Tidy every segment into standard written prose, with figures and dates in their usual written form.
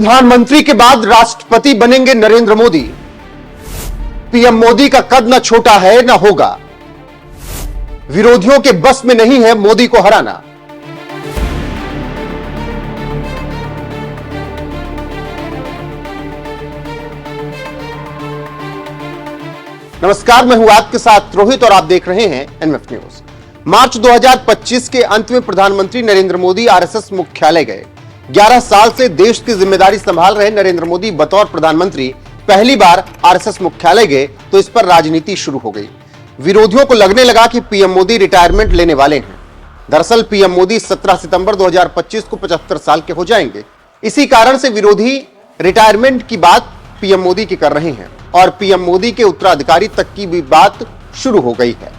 प्रधानमंत्री के बाद राष्ट्रपति बनेंगे नरेंद्र मोदी। पीएम मोदी का कद न छोटा है न होगा। विरोधियों के बस में नहीं है मोदी को हराना। नमस्कार, मैं हूं आपके साथ रोहित और आप देख रहे हैं एनएफ न्यूज। मार्च 2025 के अंत में प्रधानमंत्री नरेंद्र मोदी आरएसएस मुख्यालय गए। 11 साल से देश की जिम्मेदारी संभाल रहे नरेंद्र मोदी बतौर प्रधानमंत्री पहली बार आरएसएस मुख्यालय गए तो इस पर राजनीति शुरू हो गई। विरोधियों को लगने लगा कि पीएम मोदी रिटायरमेंट लेने वाले हैं। दरअसल पीएम मोदी 17 सितंबर 2025 को 75 साल के हो जाएंगे। इसी कारण से विरोधी रिटायरमेंट की बात पीएम मोदी की कर रहे हैं और पीएम मोदी के उत्तराधिकारी तक की भी बात शुरू हो गई है।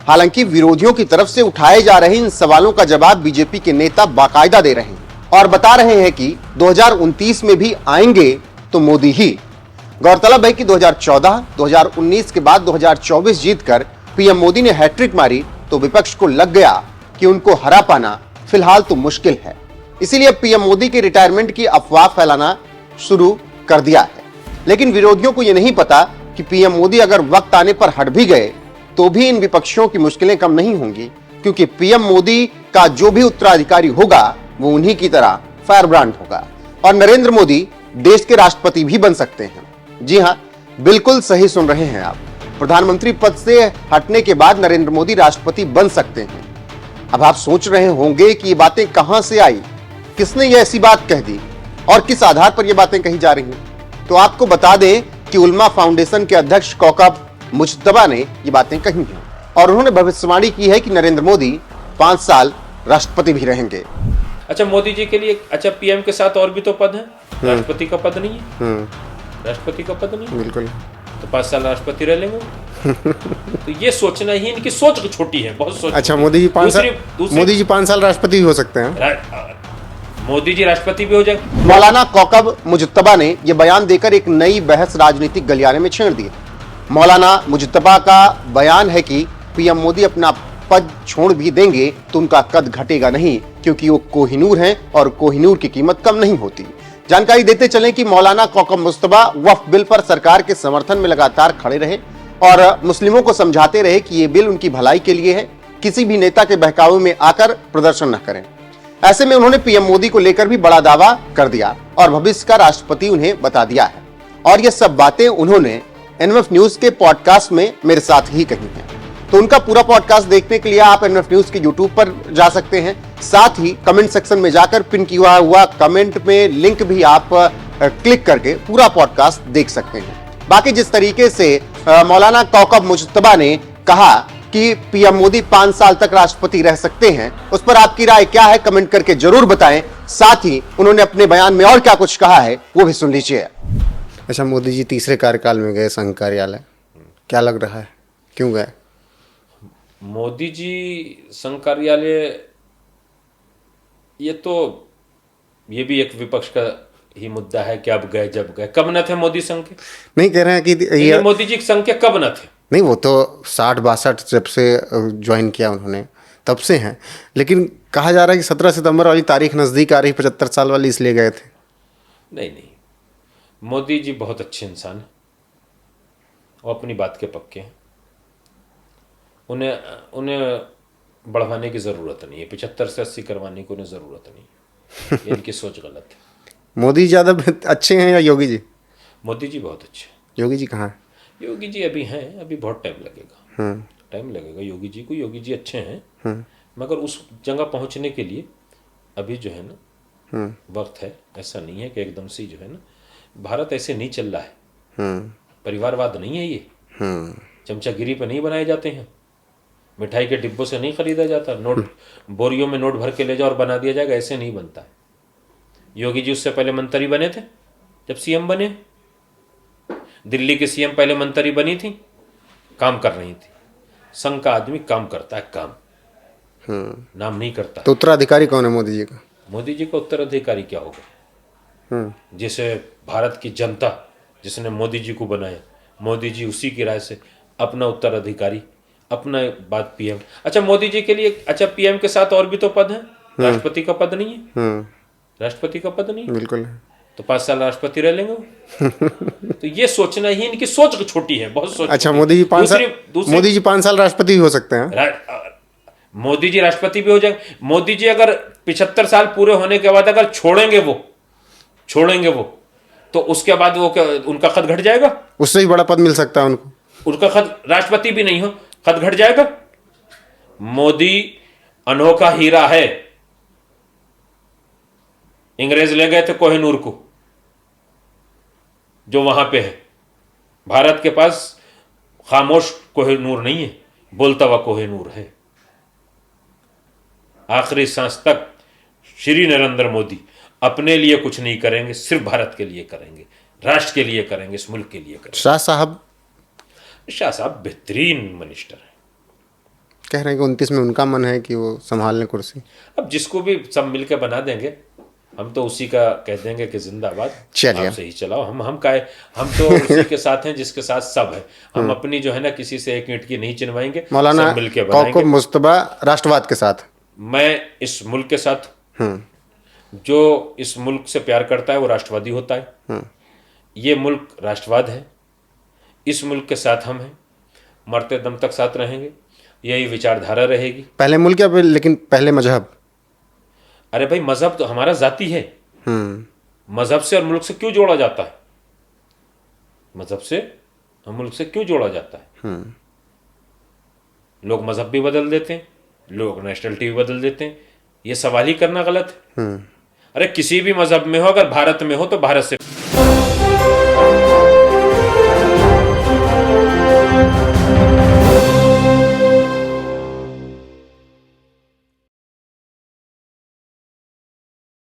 हालांकि विरोधियों की तरफ से उठाए जा रहे इन सवालों का जवाब बीजेपी के नेता बाकायदा दे रहे हैं और बता रहे हैं कि 2029 में भी आएंगे तो मोदी ही। गौरतलब है कि 2014, 2019 के बाद 2024 जीतकर पीएम मोदी ने हैट्रिक मारी तो विपक्ष को लग गया कि उनको हरा पाना फिलहाल तो मुश्किल है। इसीलिए पीएम मोदी के रिटायरमेंट की अफवाह फैलाना शुरू कर दिया है। लेकिन विरोधियों को यह नहीं पता कि पीएम मोदी अगर वक्त आने पर हट भी गए तो भी इन विपक्षियों की मुश्किलें कम नहीं होंगी, क्योंकि पीएम मोदी का जो भी उत्तराधिकारी होगा वो उन्हीं की तरह फायर ब्रांड होगा और नरेंद्र मोदी देश के राष्ट्रपति भी बन सकते हैं। जी हां, बिल्कुल सही सुन रहे हैं आप। प्रधानमंत्री पद से हटने के बाद नरेंद्र मोदी राष्ट्रपति बन सकते हैं। अब आप सोच रहे होंगे कि ये बातें कहां से आई, किसने ये ऐसी बात कह दी और किस आधार पर ये बातें कही जा रही हैं। तो आपको बता दें कि उलमा फाउंडेशन के अध्यक्ष कौकब मुजतबा ने ये बातें कही हैं और उन्होंने भविष्यवाणी की है कि नरेंद्र मोदी 5 साल राष्ट्रपति भी रहेंगे। अच्छा, मोदी जी के लिए अच्छा पीएम के साथ और भी तो पद है, राष्ट्रपति का पद नहीं है। राष्ट्रपति का पद नहीं है, बिल्कुल। तो 5 साल राष्ट्रपति रह लेंगे। तो ये सोचना ही इनकी सोच छोटी है, बहुत सोच। अच्छा, मोदी जी 5 साल राष्ट्रपति भी हो सकते हैं। मोदी जी राष्ट्रपति भी हो जाए। मौलाना कौकब मुजतबा ने यह बयान देकर एक नई बहस राजनीतिक गलियारे में छेड़ दी। मौलाना मुजतबा का बयान है कि पीएम मोदी अपना पद छोड़ भी देंगे तो उनका कद घटेगा नहीं, क्योंकि वो कोहिनूर हैं और कोहिनूर की कीमत कम नहीं होती। जानकारी देते चलें कि मौलाना कौकब मुजतबा वक्फ बिल पर सरकार के समर्थन में लगातार खड़े रहे और मुस्लिमों को समझाते रहे कि ये बिल उनकी भलाई के लिए है, किसी भी नेता के बहकावे में आकर प्रदर्शन न करें। ऐसे में उन्होंने पीएम मोदी को लेकर भी बड़ा दावा कर दिया और भविष्य का राष्ट्रपति उन्हें बता दिया है और ये सब बातें उन्होंने एनएफ न्यूज के पॉडकास्ट में मेरे साथ ही कही हैं। तो उनका पूरा पॉडकास्ट देखने के लिए आप एनएफ न्यूज के यूट्यूब पर जा सकते हैं। साथ ही कमेंट सेक्शन में जाकर पिन किया हुआ कमेंट में लिंक भी आप क्लिक करके पूरा पॉडकास्ट देख सकते हैं। बाकी जिस तरीके से मौलाना कौकब मुजतबा ने कहा कि पीएम मोदी 5 साल तक राष्ट्रपति रह सकते हैं, उस पर आपकी राय क्या है, कमेंट करके जरूर बताएं। साथ ही उन्होंने अपने बयान में और क्या कुछ कहा है वो भी सुन लीजिए। अच्छा, मोदी जी तीसरे कार्यकाल में गए संघ कार्यालय, क्या लग रहा है, क्यों गए? मोदी जी संघ कार्यालय, ये भी एक विपक्ष का ही मुद्दा है कि अब गए, जब गए। कब न थे मोदी संघ के? नहीं कह रहे हैं कि ये मोदी जी संघ के कब न थे? नहीं, वो तो 60-62 जब से ज्वाइन किया उन्होंने तब से हैं, लेकिन कहा जा रहा है कि 17 सितंबर वाली तारीख नज़दीक आ रही, 75 साल वाली, इसलिए गए थे। नहीं, मोदी जी बहुत अच्छे इंसान हैं, वो अपनी बात के पक्के हैं। उन्हें बढ़वाने की ज़रूरत नहीं है, 75 से 80 करवाने की उन्हें ज़रूरत नहीं है। इनकी सोच गलत है। मोदी ज़्यादा अच्छे हैं या योगी जी? मोदी जी बहुत अच्छे हैं। योगी जी कहाँ हैं? योगी जी अभी हैं, अभी बहुत टाइम लगेगा। टाइम लगेगा योगी जी को। योगी जी अच्छे हैं, मगर उस जगह पहुंचने के लिए अभी जो है ना वक्त है। ऐसा नहीं है कि एकदम से जो है ना, भारत ऐसे नहीं चल रहा है। परिवारवाद नहीं है ये। चमचागिरी पे नहीं बनाए जाते हैं, मिठाई के डिब्बों से नहीं खरीदा जाता, नोट बोरियों में नोट भर के ले जाओ और बना दिया जाएगा, ऐसे नहीं बनता है। योगी जी उससे पहले मंत्री बने थे, जब सीएम बने। दिल्ली के सीएम पहले मंत्री बनी थी, काम कर रही थी। संघ का आदमी काम करता है, काम नाम नहीं करता। तो उत्तराधिकारी कौन है मोदी जी का? मोदी जी का उत्तराधिकारी क्या होगा? जिसे भारत की जनता, जिसने मोदी जी को बनाया, मोदी जी उसी की राय से अपना उत्तराधिकारी, अपना बात पीएम। अच्छा, मोदी जी के लिए अच्छा पीएम के साथ और भी तो पद है, राष्ट्रपति का पद नहीं है। राष्ट्रपति का पद नहीं, बिल्कुल। तो 5 साल राष्ट्रपति रह लेंगे वो। तो ये सोचना ही, इनकी सोच छोटी है, बहुत सोच अच्छा, छोटी। मोदी जी 5 साल दूसरी मोदी जी 5 साल राष्ट्रपति भी हो सकते हैं। मोदी जी राष्ट्रपति भी हो जाएंगे। मोदी जी अगर 75 साल पूरे होने के बाद अगर छोड़ेंगे वो तो उसके बाद वो क्या, उनका खत घट जाएगा? उससे भी बड़ा पद मिल सकता है उनको। उनका खत, राष्ट्रपति भी नहीं हो, खत घट जाएगा। मोदी अनोखा हीरा है। अंग्रेज ले गए थे कोहिनूर को, जो वहां पे है। भारत के पास खामोश कोहिनूर नहीं है, बोलता हुआ कोहिनूर है। आखिरी सांस तक श्री नरेंद्र मोदी अपने लिए कुछ नहीं करेंगे, सिर्फ भारत के लिए करेंगे, राष्ट्र के लिए करेंगे, इस मुल्क के लिए करेंगे। शाह साहब बेहतरीन मिनिस्टर है। कह रहे हैं कि 29 में उनका मन है कि वो संभाल लें कुर्सी। अब जिसको भी सब मिलकर बना देंगे, हम तो उसी का कह देंगे कि जिंदाबाद, चलिए। आप सही चलाओ। हम तो उसी के साथ हैं जिसके साथ सब है। हम अपनी जो है ना, किसी से एक ईंट की नहीं चिनवाएंगे, मौलाना सब मिलके बनाएंगे। कौकब मुस्तफा राष्ट्रवाद के साथ। मैं इस मुल्क के साथ, जो इस मुल्क से प्यार करता है वो राष्ट्रवादी होता है। ये मुल्क राष्ट्रवाद है, इस मुल्क के साथ हम हैं, मरते दम तक साथ रहेंगे, यही विचारधारा रहेगी। पहले मुल्क या लेकिन पहले मजहब? अरे भाई, मजहब तो हमारा जाती है। मजहब से और मुल्क से क्यों जोड़ा जाता है? मजहब से और मुल्क से क्यों जोड़ा जाता है? लोग मजहब भी बदल देते हैं, लोग नेशनलिटी भी बदल देते हैं। ये सवाल ही करना गलत है। अरे किसी भी मजहब में हो, अगर भारत में हो तो भारत से